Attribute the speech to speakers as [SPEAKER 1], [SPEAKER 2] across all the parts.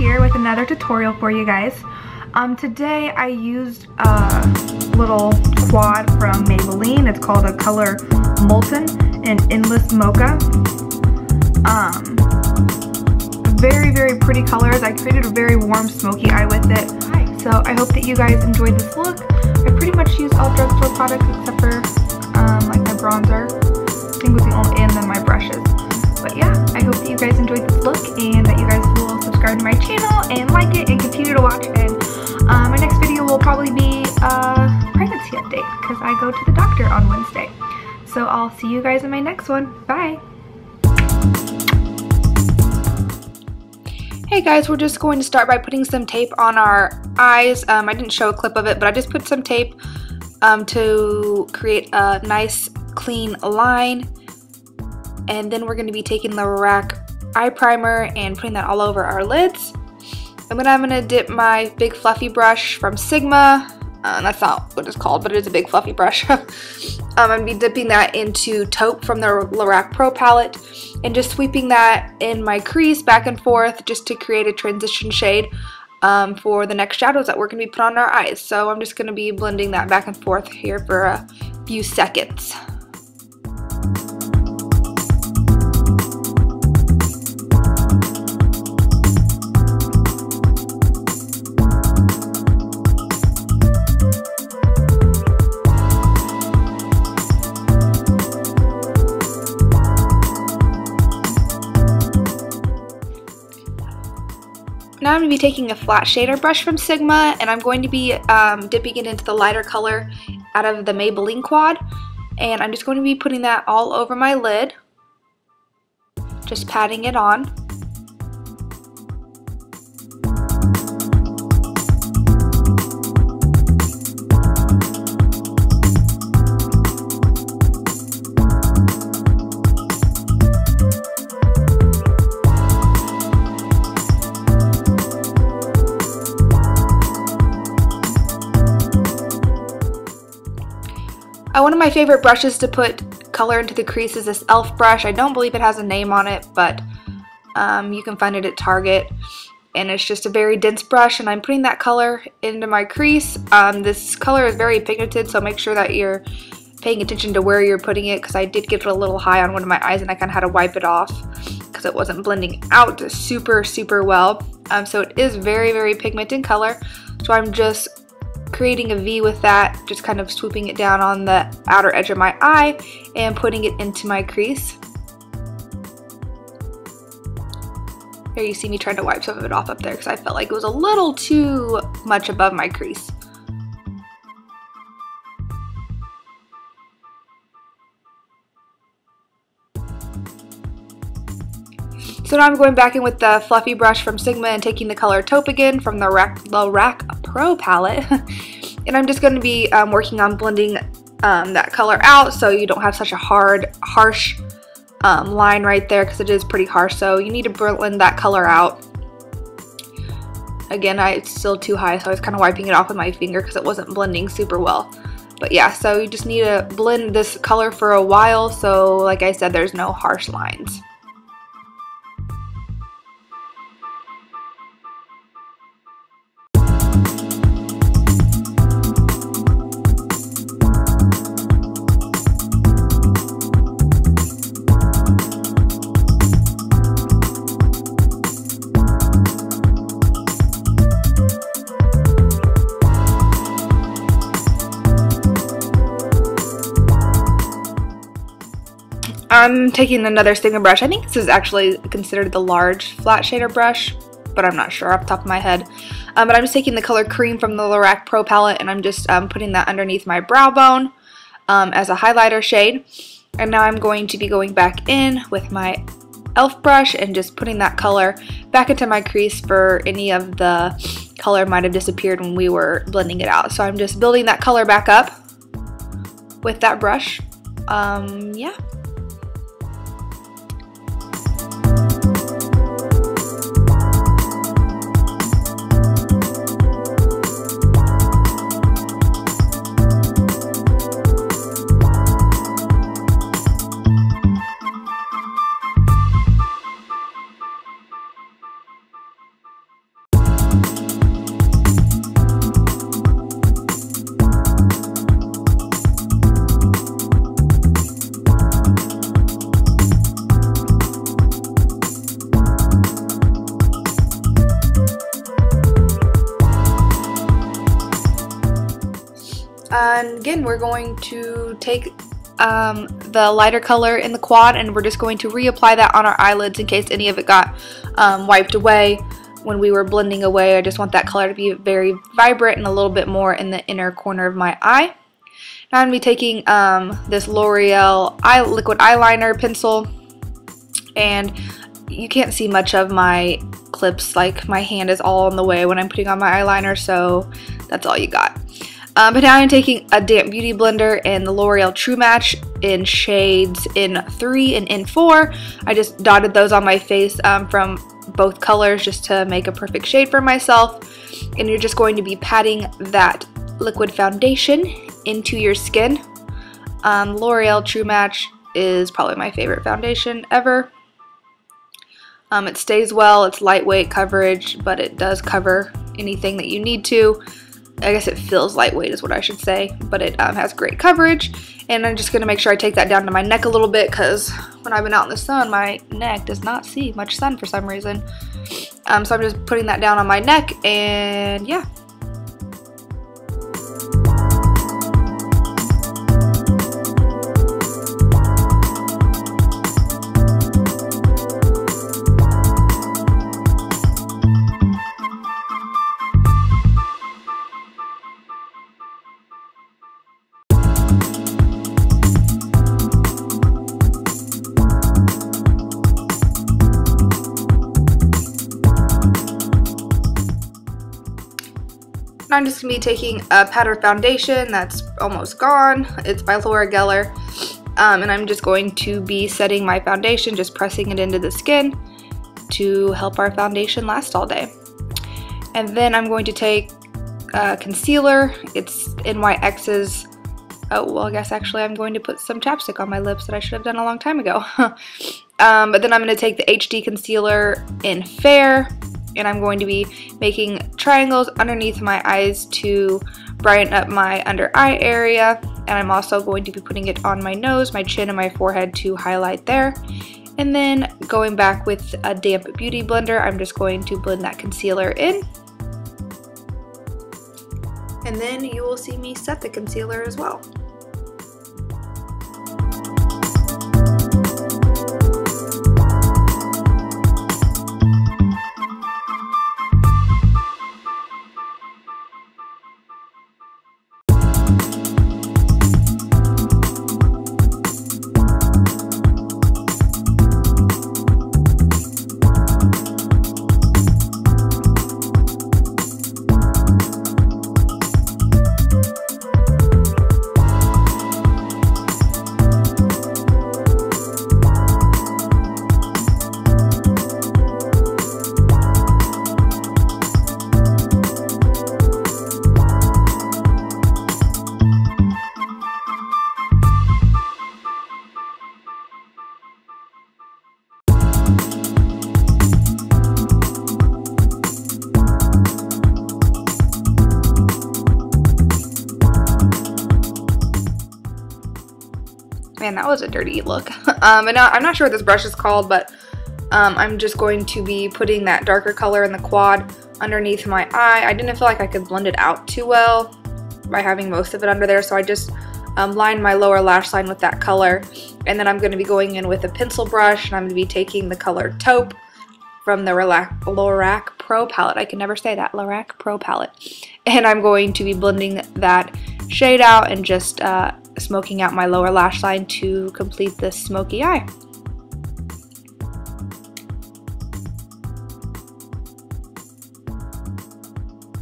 [SPEAKER 1] here with another tutorial for you guys. Today I used a little quad from Maybelline. It's called a color Molten in Endless Mocha. Very pretty colors. I created a very warm smoky eye with it. So I hope that you guys enjoyed this look. I pretty much used all drugstore products except for like my bronzer. I think was the only, and then my brushes. But yeah, I hope that you guys enjoyed this look and that you guys will subscribe to my channel and like it and continue to watch. And my next video will probably be a pregnancy update because I go to the doctor on Wednesday. So I'll see you guys in my next one. Bye! Hey guys, we're just going to start by putting some tape on our eyes. I didn't show a clip of it, but I just put some tape to create a nice clean line. And then we're going to be taking the Rack eye primer and putting that all over our lids. And then I'm going to dip my big fluffy brush from Sigma. That's not what it's called, but it is a big fluffy brush. I'm going to be dipping that into Taupe from the Lorac Pro palette and just sweeping that in my crease back and forth just to create a transition shade for the next shadows that we're going to be putting on our eyes. So I'm just going to be blending that back and forth here for a few seconds. Now I'm going to be taking a flat shader brush from Sigma and I'm going to be dipping it into the lighter color out of the Maybelline quad. And I'm just going to be putting that all over my lid, just patting it on. One of my favorite brushes to put color into the crease is this e.l.f. brush. I don't believe it has a name on it, but you can find it at Target. And it's just a very dense brush, and I'm putting that color into my crease. This color is very pigmented, so make sure that you're paying attention to where you're putting it, because I did get it a little high on one of my eyes, and I kind of had to wipe it off because it wasn't blending out super well. So it is very pigmented color. So I'm just creating a V with that, just kind of swooping it down on the outer edge of my eye and putting it into my crease. There you see me trying to wipe some of it off up there because I felt like it was a little too much above my crease. So now I'm going back in with the fluffy brush from Sigma and taking the color Taupe again from the Lorac Pro palette. And I'm just going to be working on blending that color out so you don't have such a harsh line right there, because it is pretty harsh. So you need to blend that color out. Again, it's still too high, so I was kind of wiping it off with my finger because it wasn't blending super well. But yeah, so you just need to blend this color for a while, so like I said, there's no harsh lines. I'm taking another Sigma brush. I think this is actually considered the large flat shader brush, but I'm not sure off the top of my head. But I'm just taking the color Cream from the Lorac Pro palette, and I'm just putting that underneath my brow bone as a highlighter shade. And now I'm going to be going back in with my e.l.f. brush and just putting that color back into my crease for any of the color might have disappeared when we were blending it out. So I'm just building that color back up with that brush. Yeah. And again, we're going to take the lighter color in the quad, and we're just going to reapply that on our eyelids in case any of it got wiped away when we were blending away. I just want that color to be very vibrant and a little bit more in the inner corner of my eye. Now I'm going to be taking this L'Oreal liquid eyeliner pencil, and you can't see much of my clips, like my hand is all in the way when I'm putting on my eyeliner, so that's all you got. But now I'm taking a damp beauty blender and the L'Oreal True Match in shades in 3 and in 4. I just dotted those on my face from both colors just to make a perfect shade for myself. And you're just going to be patting that liquid foundation into your skin. L'Oreal True Match is probably my favorite foundation ever. It stays well, it's lightweight coverage, but it does cover anything that you need to. I guess it feels lightweight is what I should say, but it has great coverage. And I'm just going to make sure I take that down to my neck a little bit, because when I've been out in the sun, my neck does not see much sun for some reason. So I'm just putting that down on my neck, and yeah. I'm just going to be taking a powder foundation that's almost gone. It's by Laura Geller. And I'm just going to be setting my foundation, just pressing it into the skin to help our foundation last all day. And then I'm going to take concealer. It's NYX's. Oh, well, I guess actually I'm going to put some chapstick on my lips that I should have done a long time ago. But then I'm going to take the HD concealer in Fair. And I'm going to be making triangles underneath my eyes to brighten up my under eye area. And I'm also going to be putting it on my nose, my chin, and my forehead to highlight there. And then going back with a damp beauty blender, I'm just going to blend that concealer in. And then you will see me set the concealer as well. Man, that was a dirty look. And now, I'm not sure what this brush is called, but I'm just going to be putting that darker color in the quad underneath my eye. I didn't feel like I could blend it out too well by having most of it under there, so I just lined my lower lash line with that color. And then I'm going to be going in with a pencil brush, and I'm going to be taking the color Taupe from the Lorac Pro palette. I can never say that, Lorac Pro palette. And I'm going to be blending that shade out and just smoking out my lower lash line to complete this smoky eye.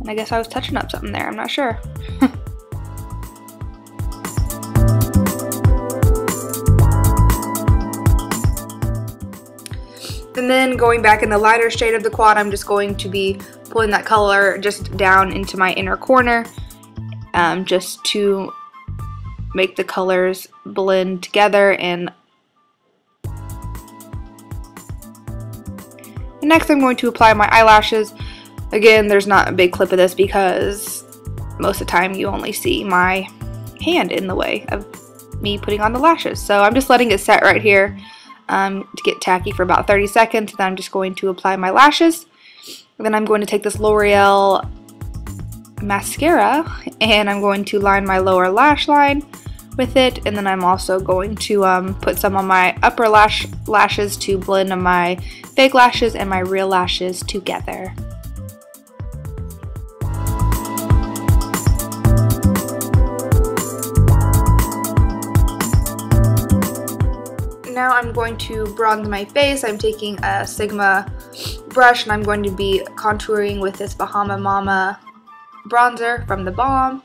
[SPEAKER 1] And I guess I was touching up something there, I'm not sure. And then going back in the lighter shade of the quad, I'm just going to be pulling that color just down into my inner corner, just to make the colors blend together. And next I'm going to apply my eyelashes. Again, there's not a big clip of this because most of the time you only see my hand in the way of me putting on the lashes. So I'm just letting it set right here to get tacky for about 30 seconds. Then I'm just going to apply my lashes. And then I'm going to take this L'Oreal mascara, and I'm going to line my lower lash line with it, and then I'm also going to put some on my upper lashes to blend my fake lashes and my real lashes together. Now I'm going to bronze my face. I'm taking a Sigma brush and I'm going to be contouring with this Bahama Mama bronzer from The Balm.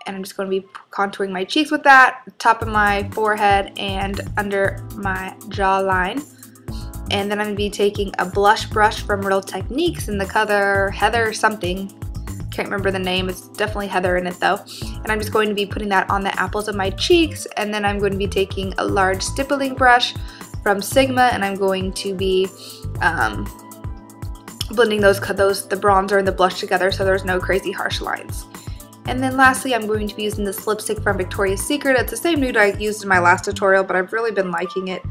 [SPEAKER 1] And I'm just going to be contouring my cheeks with that, top of my forehead and under my jawline. And then I'm going to be taking a blush brush from Real Techniques in the color Heather something. Can't remember the name, it's definitely Heather in it though. And I'm just going to be putting that on the apples of my cheeks, and then I'm going to be taking a large stippling brush from Sigma and I'm going to be blending the bronzer and the blush together so there's no crazy harsh lines. And then lastly, I'm going to be using this lipstick from Victoria's Secret. It's the same nude I used in my last tutorial, but I've really been liking it.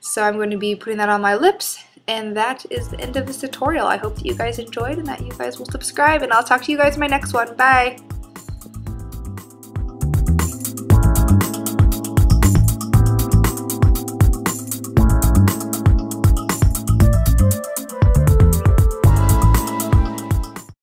[SPEAKER 1] So I'm going to be putting that on my lips. And that is the end of this tutorial. I hope that you guys enjoyed and that you guys will subscribe, and I'll talk to you guys in my next one. Bye!